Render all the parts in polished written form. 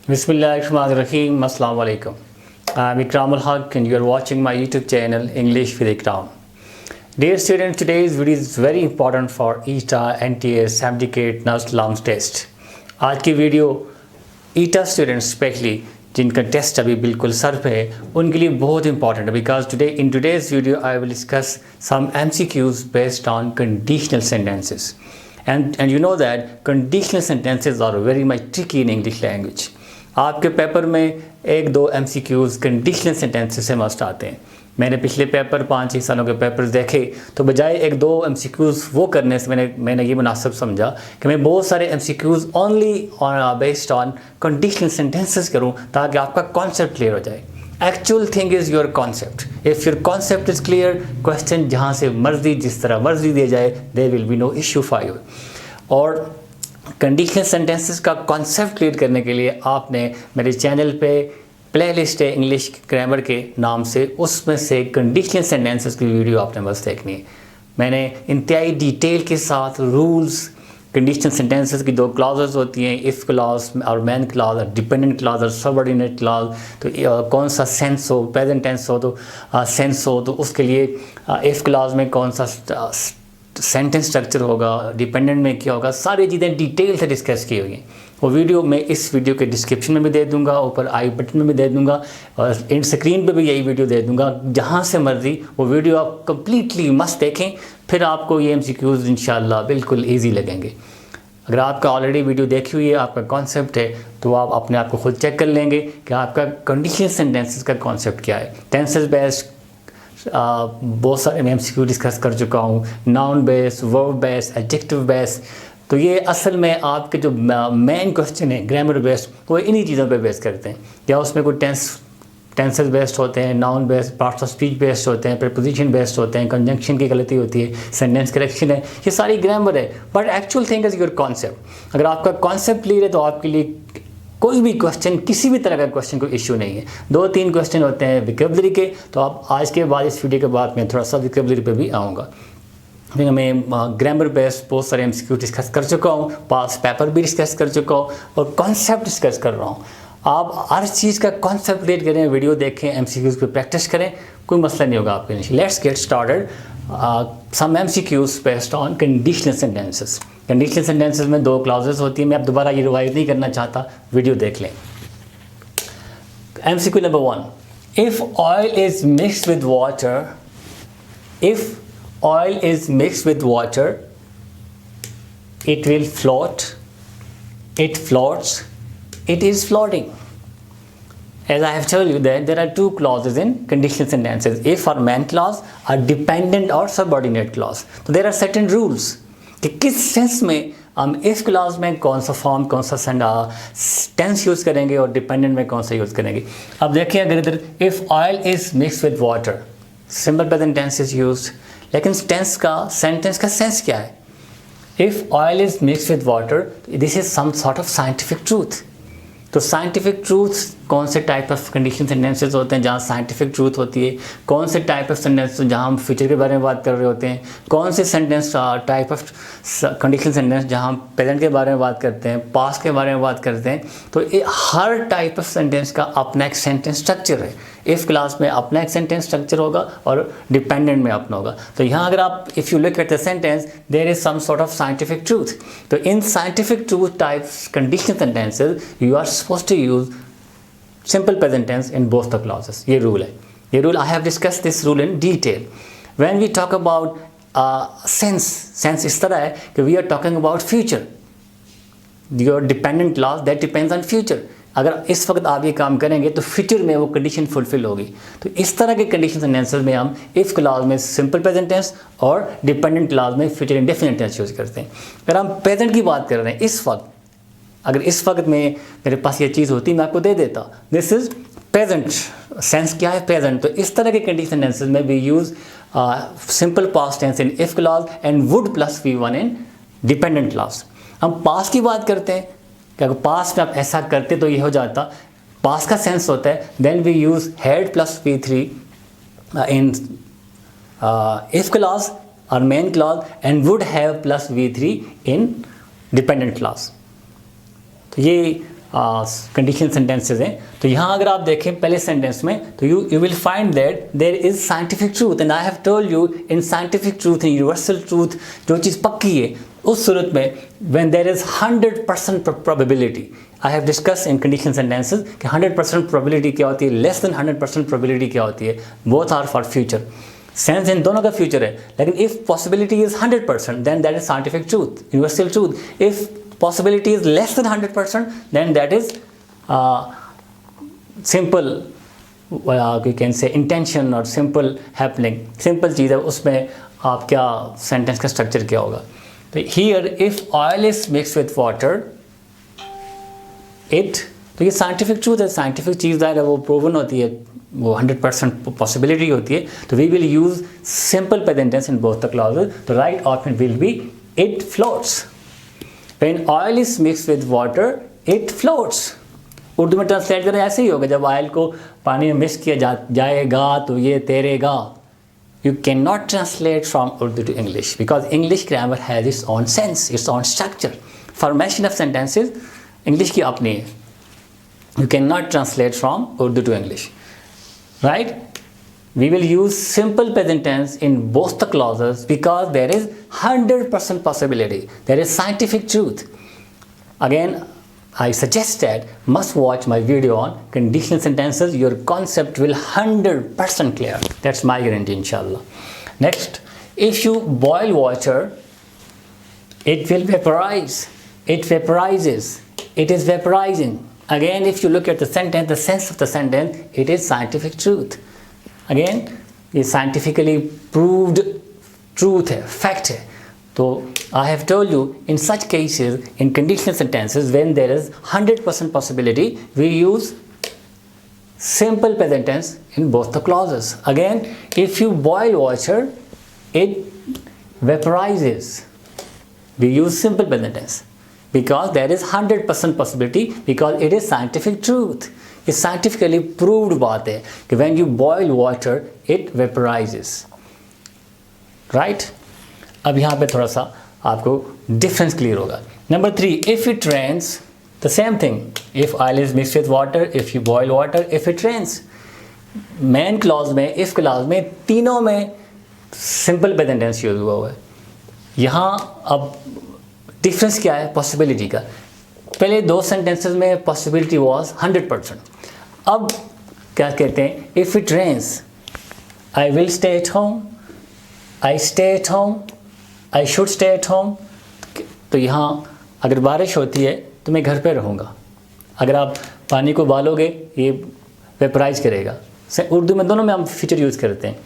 Bismillahirrahmanirrahim. Assalamu alaikum. I'm Ikramul Haq and you are watching my YouTube channel English with Ikram. Dear students, today's video is very important for ETA, NTA, Certificate, NAST, LAMS test. आज की video ETA students specially जिनका test अभी बिल्कुल sir पे है उनके लिए बहुत इंपॉर्टेंट है because today in today's video I will discuss some MCQs based on conditional sentences. And you know that conditional sentences are very much tricky in English language. आपके पेपर में एक दो MCQs कंडीशनल सेंटेंसेस से must आते हैं. मैंने पिछले paper 5-6 सालों के पेपर्स देखे तो बजाय एक दो MCQs वो करने से मैंने ये मुनासिब समझा कि मैं बहुत सारे MCQs only based on conditional sentences करूं ताकि आपका कॉन्सेप्ट क्लियर हो जाए. Actual thing is your concept. If your concept is clear, question जहाँ से मर्जी जिस तरह मर्जी दिया जाए there will be no issue for you. और कंडीशनल सेंटेंसेस का कॉन्सेप्ट क्लियर करने के लिए आपने मेरे चैनल पे प्लेलिस्ट है इंग्लिश ग्रामर के नाम से, उसमें से कंडीशनल सेंटेंसेस की वीडियो आपने बस देखनी है. मैंने इंतहाई डिटेल के साथ रूल्स, कंडीशनल सेंटेंसेस की दो क्लॉजेस होती हैं, इफ़ क्लॉज और मैन क्लॉज और डिपेंडेंट क्लॉज और सबऑर्डिनेट क्लॉज. तो कौन सा सेंस हो, प्रेजेंट टेंस हो तो सेंस हो तो उसके लिए इफ़ क्लॉज में कौन सा सेंटेंस स्ट्रक्चर होगा, डिपेंडेंट में क्या होगा, सारी चीज़ें डिटेल से डिस्कस की हुई हैं. वो वीडियो मैं इस वीडियो के डिस्क्रिप्शन में भी दे दूंगा, ऊपर आई बटन में भी दे दूंगा और इन स्क्रीन पे भी यही वीडियो दे दूंगा. जहाँ से मर्जी वो वीडियो आप कम्प्लीटली मस्त देखें, फिर आपको ये MCQs इंशाल्लाह बिल्कुल ईजी लगेंगे. अगर आपका ऑलरेडी वीडियो देखी हुई है, आपका कॉन्सेप्ट है, तो आप अपने आप को खुद चेक कर लेंगे कि आपका कंडीशनल सेंटेंसेस का कॉन्सेप्ट क्या है. टेंसेस बेस्ड बहुत सारे मैं MCQ डिस्कस कर चुका हूँ, noun base, verb base, adjective base. तो ये असल में आपके जो मेन क्वेश्चन है ग्रामर बेस्ड वो इन्हीं चीज़ों पे बेस करते हैं. या उसमें कोई टेंसेस बेस्ड होते हैं, noun based, parts of speech based होते हैं, प्रीपोजिशन बेस्ड होते हैं, कंजंक्शन की गलती होती है, सेंटेंस करेक्शन है, ये सारी ग्रामर है. But actual thing is your concept. अगर आपका कॉन्सेप्ट क्लियर है तो आपके लिए कोई भी क्वेश्चन, किसी भी तरह का क्वेश्चन कोई इशू नहीं है. 2-3 क्वेश्चन होते हैं विकेबलरी के, तो आप आज के बाद इस वीडियो के बाद मैं थोड़ा सा विकेबलरी पे भी आऊँगा. मैं ग्रामर बेस्ड बहुत सारे MCQ डिस्कस कर चुका हूँ, पास पेपर भी डिस्कस कर चुका हूँ और कॉन्सेप्ट डिस्कस कर रहा हूँ. आप हर चीज़ का कॉन्सेप्ट क्रिएट करें, वीडियो देखें, MCQs पे प्रैक्टिस करें, कोई मसला नहीं होगा आपके लिए. Let's get started. Some MCQs based on conditional sentences. Conditional sentences में 2 क्लॉजेस होती हैं. मैं अब दोबारा ये रिवाइज नहीं करना चाहता, वीडियो देख लें. MCQ number 1, if oil is mixed with water, if oil is mixed with water, it will float, it floats, it is floating. As I have told you that there are 2 clauses in conditional sentences, if or main clause or dependent or subordinate clause. तो there are certain rules कि किस sense में हम if clause में कौन सा form, कौन सा टेंस यूज़ करेंगे और डिपेंडेंट में कौन सा यूज़ करेंगे. अब देखिए, अगर इधर if oil is mix with water, simple present tense is used, लेकिन टेंस का सेंटेंस का सेंस क्या है? If oil is mix with water, this is some sort of scientific truth. तो साइंटिफिक ट्रूथ कौन से टाइप ऑफ कंडीशन सेंटेंसेस होते हैं जहाँ साइंटिफिक ट्रूथ होती है, कौन से टाइप ऑफ सेंटेंस जहाँ हम फ्यूचर के बारे में बात कर रहे होते हैं, कौन से sentence type of condition sentence जहाँ हम प्रेजेंट के बारे में बात करते हैं, पास्ट के बारे में बात करते हैं. तो हर टाइप ऑफ सेंटेंस का अपना एक सेंटेंस स्ट्रक्चर है. इफ़ क्लास में अपना एक सेंटेंस स्ट्रक्चर होगा और डिपेंडेंट में अपना होगा. तो यहाँ अगर आप if you look at the sentence there is some sort of scientific truth. तो in scientific truth types conditional sentences you are supposed to use simple present tense in both the clauses. ये rule है. ये rule I have discussed this rule in detail. When we talk about sense इस तरह है कि we are talking about future. Your dependent clause that depends on future. अगर इस वक्त आप ये काम करेंगे तो फ्यूचर में वो कंडीशन फुलफिल होगी. तो इस तरह के कंडीशन सेंटेंसेस में हम इफ़ क्लॉज में सिंपल प्रेजेंट टेंस और डिपेंडेंट क्लॉज में फ्यूचर इंडेफिनिट टेंस यूज़ करते हैं. अगर हम प्रेजेंट की बात कर रहे हैं इस वक्त, अगर इस वक्त में मेरे पास ये चीज़ होती मैं आपको दे देता. This is present. सेंस क्या है? प्रेजेंट. तो इस तरह के कंडीशन सेंटेंसेस में we use simple past tense in if clause and would plus V1 in dependent clause. हम पास्ट की बात करते हैं कि अगर पास्ट में आप ऐसा करते तो ये हो जाता. पास्ट का सेंस होता है then we use had plus V3 in if clause और main clause and would have plus V3 in dependent clause. तो ये कंडीशन सेंटेंसेज हैं. तो यहाँ अगर आप देखें पहले सेंटेंस में, तो you will find that there is scientific truth, and I have told you in scientific truth, in universal truth, जो चीज़ पक्की है उस सूरत में when there is 100% probability. I have discuss in condition sentences कि 100% प्रोबेबिलिटी क्या होती है, लेस देन 100% प्रोबेबिलिटी क्या होती है. Both are for future. Tense इन दोनों का फ्यूचर है, लेकिन if possibility is 100% then that is scientific truth, universal truth. If possibility is less than 100%, then that is simple, you can say intention or simple happening. Simple चीज़ है, उसमें आप क्या sentence का स्ट्रक्चर क्या होगा. तो here if oil is mixed with water, तो ये साइंटिफिक ट्रूथ है. साइंटिफिक चीज़ है वो प्रूवन होती है, वो 100% पॉसिबिलिटी होती है. तो we will use simple present tense in both the clauses. तो right option will be it floats. When oil is mixed with water, it floats. Urdu में ट्रांसलेट करें ऐसे ही होगा, जब ऑयल को पानी में मिक्स किया जाएगा तो ये तैरेगा. You cannot translate from Urdu to English because English grammar has its own sense, its own structure. Formation of sentences English की अपनी है. You cannot translate from Urdu to English, right? We will use simple present tense in both the clauses because there is 100% possibility. There is scientific truth. Again, I suggest that must watch my video on conditional sentences. Your concept will 100% clear. That's my guarantee, inshallah. Next, if you boil water, it will vaporize. It vaporizes. It is vaporizing. Again, if you look at the sentence, the sense of the sentence, it is scientific truth. Again ये scientifically proved truth है, fact है. तो I have told you in such cases in conditional sentences when there is 100% possibility we use simple present tense in both the clauses. Again if you boil water it vaporises, we use simple present tense because there is 100% possibility because it is scientific truth. ये scientifically proved बात है कि when you boil water it vaporises, right. अब यहाँ पे थोड़ा सा आपको डिफरेंस क्लियर होगा. Number 3, if it rains, the same thing. If oil is mixed with water, if you boil water, if it rains. Main clause में, if clause में, तीनों में सिंपल प्रेजेंट टेंस यूज हुआ है. यहाँ अब डिफरेंस क्या है पॉसिबिलिटी का. पहले दो सेंटेंसेस में पॉसिबिलिटी वाज 100%. अब क्या कहते हैं, if it rains I will stay at home, I stay at home, I should stay at home. तो यहाँ अगर बारिश होती है तो मैं घर पे रहूँगा. अगर आप पानी को उबालोगे ये वेपराइज करेगा. उर्दू में दोनों में हम फीचर यूज़ करते हैं,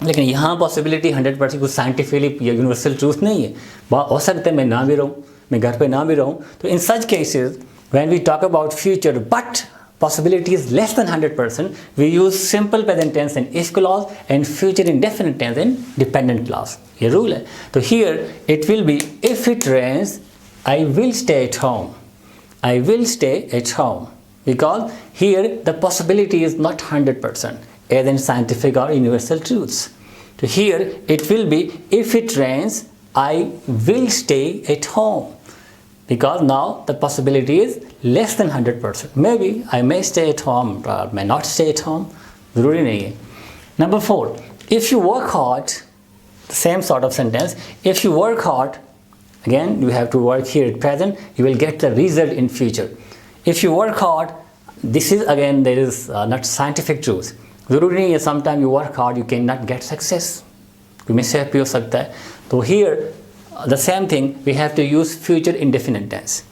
लेकिन यहाँ पॉसिबिलिटी 100% कुछ साइंटिफिकली या यूनिवर्सल ट्रूथ नहीं है. हो सकता है मैं ना भी रहूँ, मैं घर पे ना भी रहूँ. तो in such cases when we talk about future but possibility is less than 100%, we use simple present tense in if clause and future indefinite tense in dependent clause. ये rule है. तो here it will be if it rains I will stay at home, I will stay at home, because here the possibility is not 100% as in scientific or universal truths. So here it will be if it rains I will stay at home, because now the possibility is less than 100%. Maybe I may stay at home or may not stay at home. ज़रूरी नहीं है. Number 4, if you work hard, the same sort of sentence. If you work hard, again you have to work here at present. You will get the result in future. If you work hard, this is again there is not scientific truth. ज़रूरी नहीं है. Sometimes you work hard you cannot get success. कोई mishap भी हो सकता है. तो here the same thing, we have to use future indefinite tense.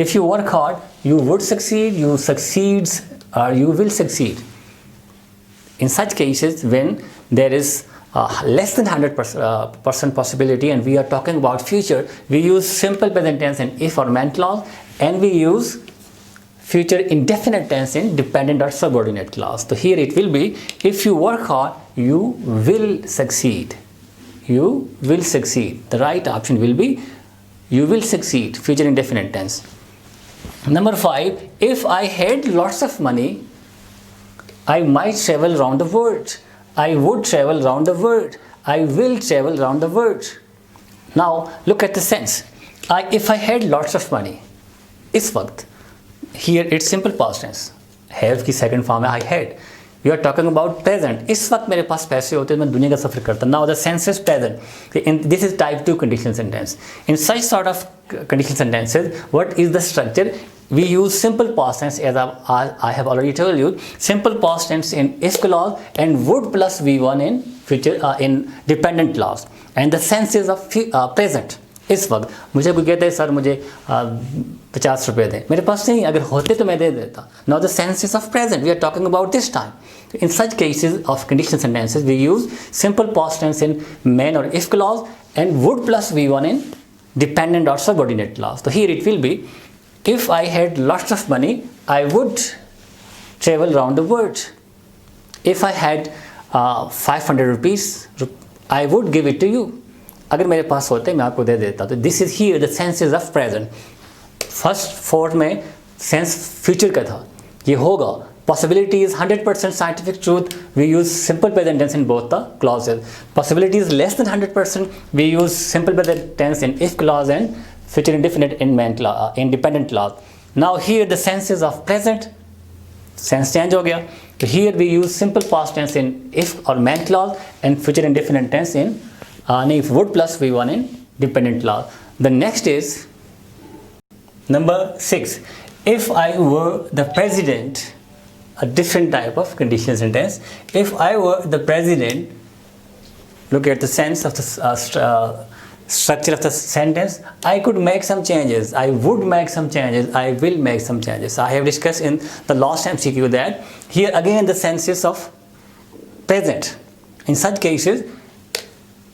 If you work hard, you would succeed, you succeeds, or you will succeed. In such cases, when there is less than 100% possibility and we are talking about future, we use simple present tense in if or when clause, and we use future indefinite tense in dependent or subordinate clause. So here it will be, if you work hard, you will succeed. You will succeed. The right option will be you will succeed, future indefinite tense. Number 5, if I had lots of money, I might travel around the world. I would travel around the world. I will travel around the world. Now look at the sense. If I had lots of money, इस वक्त here it's simple past tense. Have की second form है I had. We are talking about present. इस वक्त मेरे पास पैसे होते मैं दुनिया का सफ़र करता. Now the sense is present. This is type 2 conditional sentence. In such sort of conditional sentences, what is the structure? We use simple past tense as I have already told you. Simple past tense in if clause and would plus V1 in future in dependent clause. And the senses of present. इस वक्त मुझे कोई कहता है sir मुझे 50 रुपये दें, मेरे पास नहीं, अगर होते तो मैं दे देता. Now the senses of present, we are talking about this time. In such cases of conditional sentences, we use simple past tense in main or if clause and would plus V1 in dependent or subordinate clause. So here it will be, if I had lots of money, I would travel around the world. If I had 500 rupees, I would give it to you. अगर मेरे पास होते मैं आपको दे देता. तो this is here the tenses of present. First fourth में tense future का था, ये होगा. Possibility is 100% scientific truth, we use simple present tense in both the clauses. Possibility is less than 100%, we use simple present tense in if clause and future indefinite in main clause in dependent clause. Now here the tenses of present, tense change हो गया. तो here we use simple past tense in if और main clause and future indefinite tense in if would plus V1 in dependent clause. The next is number 6. If I were the president, a different type of conditional sentence. If I were the president, look at the sense of the structure of the sentence. I could make some changes. I would make some changes. I will make some changes. I have discussed in the last MCQ that here again the senses of present. In such cases,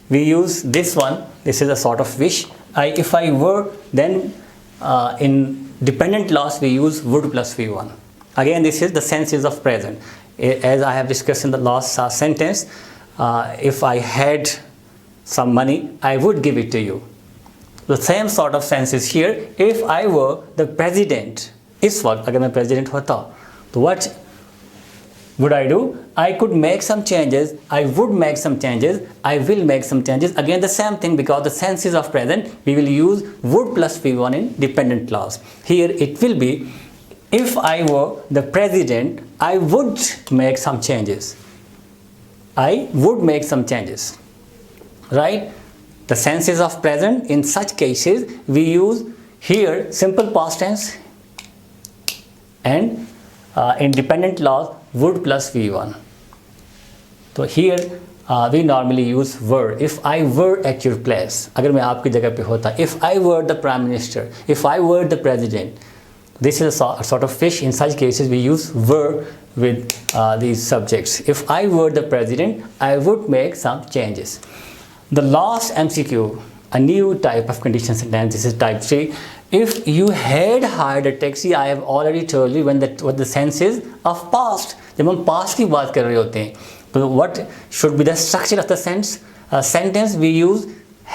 we use this one. This is a sort of wish. If I were, then in dependent clause we use would plus V1. Again, this is the senses of present. As I have discussed in the last sentence, if I had some money, I would give it to you. The same sort of sense is here. If I were the president, इस वक्त अगर मैं president होता, तो what would I do? I could make some changes. I would make some changes. I will make some changes. Again the same thing, because the senses of present we will use would plus V1 in dependent clause. Here it will be, if I were the president, I would make some changes. I would make some changes. Right? The senses of present, in such cases we use here simple past tense and in dependent clause would plus V1. So here we normally use were. If I were at your place, अगर मैं आपकी जगह पे होता, if I were the prime minister, if I were the president, this is a sort of fish. In such cases we use were with these subjects. If I were the president, I would make some changes. The last MCQ, a new type of conditional sentence. This is type 3. If you had hired a taxi, I have already told you what the sense is of past. जब हम past की बात कर रहे होते हैं, तो what should be the structure of the sentence? We use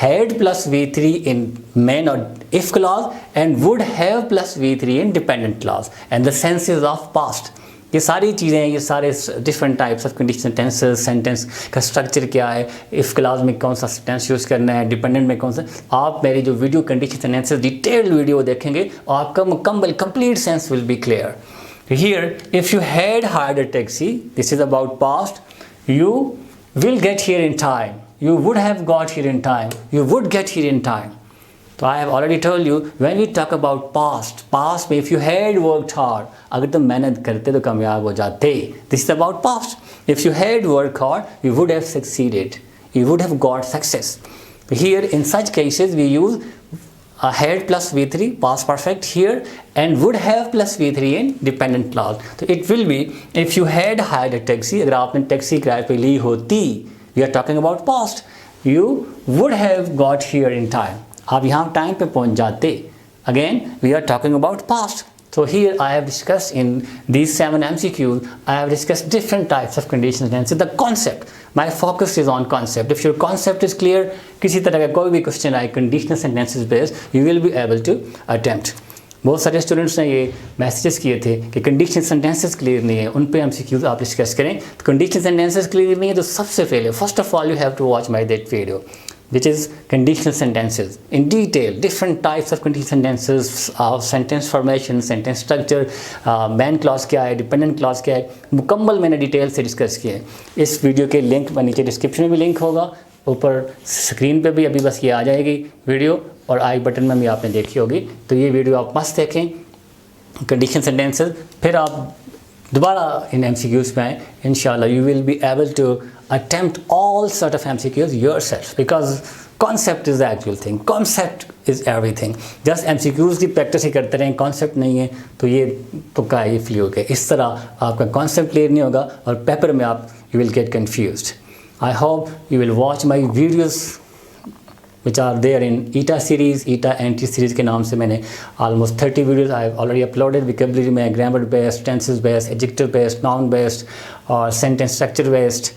had plus V3 in main or if clause and would have plus V3 in dependent clause. And the senses of past. ये सारी चीज़ें, ये सारे different types of conditional tenses, sentence का structure क्या है, if clause में कौन सा टेंस यूज़ करना है, डिपेंडेंट में कौन सा. आप मेरी जो video conditional sentences detailed video देखेंगे और आपका मुकम्मल complete sense will be clear. Here if you had hired a taxi, this is about past. You will get here in time, you would have got here in time, you would get here in time. So I have already told you, when we talk about past में if you had worked hard, अगर तुम मेहनत करते तो कामयाब हो जाते. This is about past. If you had worked hard, you would have succeeded, you would have got success. Here in such cases we use had plus V3 past perfect here and would have plus V3 in dependent clause. So it will be, if you had hired a taxi, अगर आपने taxi किराए पे ली होती, we are talking about past, you would have got here in time. आप यहाँ time पे पहुँच जाते. Again we are talking about past. So here I have discussed in these 7 MCQs, I have discussed different types of conditional tenses. The concept, my focus is on concept. If your concept is clear, किसी तरह का कोई भी question आए conditional sentences based, you will be able to attempt. बहुत सारे students ने ये मैसेजेस किए थे कि कंडीशनल सेंटेंसेस क्लियर नहीं है, उन पे MCQs आप डिस्कस करें. तो कंडीशनल सेंटेंसेस क्लियर नहीं है तो सबसे पहले first of all you have to watch my that video. which is conditional sentences in detail, different types of conditional sentences, sentence formation, sentence structure, main clause क्या है, dependent clause क्या है, मुकम्मल मैंने डिटेल से डिस्कस किया है। इस वीडियो के लिंक नीचे डिस्क्रिप्शन में भी लिंक होगा, ऊपर स्क्रीन पे भी अभी बस ये आ जाएगी वीडियो, और आई बटन में भी आपने देखी होगी। तो ये वीडियो आप मस्त देखें, कंडीशनल सेंटेंसेस, फिर आप दोबारा इन MCQs में आए। इंशाल्लाह you will be able to attempt all sort of MCQs yourself, because concept is the actual thing, concept is everything. Just MCQs की प्रैक्टिस ही करते रहें, कॉन्सेप्ट नहीं है तो ये तुक्का है, ये फ्लूक है। इस तरह आपका कॉन्सेप्ट क्लियर नहीं होगा और पेपर में आप you will get confused. I hope you will watch my videos which are there in ETA series, ETA NT series के नाम से मैंने almost 30 videos I have already uploaded, vocabulary में grammar based, tenses based, adjective based, noun based और sentence structure based,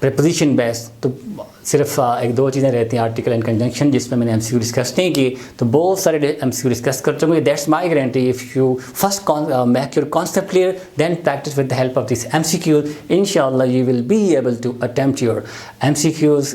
preposition based। तो सिर्फ एक दो चीज़ें रहती हैं, आर्टिकल एंड कंजंक्शन, जिसमें मैंने MCQ डिस्कस नहीं की, तो बहुत सारे MCQ डिस्कस कर चुके हैं। That's my guarantee, if you first make your concept clear then practice with the help of this MCQ, इंशाल्लाह you will be able to attempt your MCQs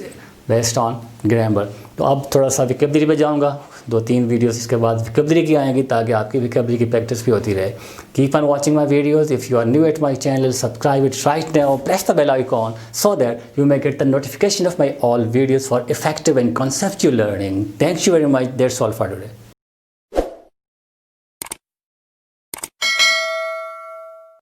based on grammar. तो अब थोड़ा सा vocabulary पे जाऊँगा, 2-3 वीडियोस इसके बाद vocabulary की आएंगी, ताकि आपकी विकेबलरी की प्रैक्टिस भी होती रहे। Keep on watching my videos. If you are new at my channel, subscribe it right now, press the bell icon so that you may get the notification of my all videos for effective and conceptual learning. Thank you very much. That's all for today.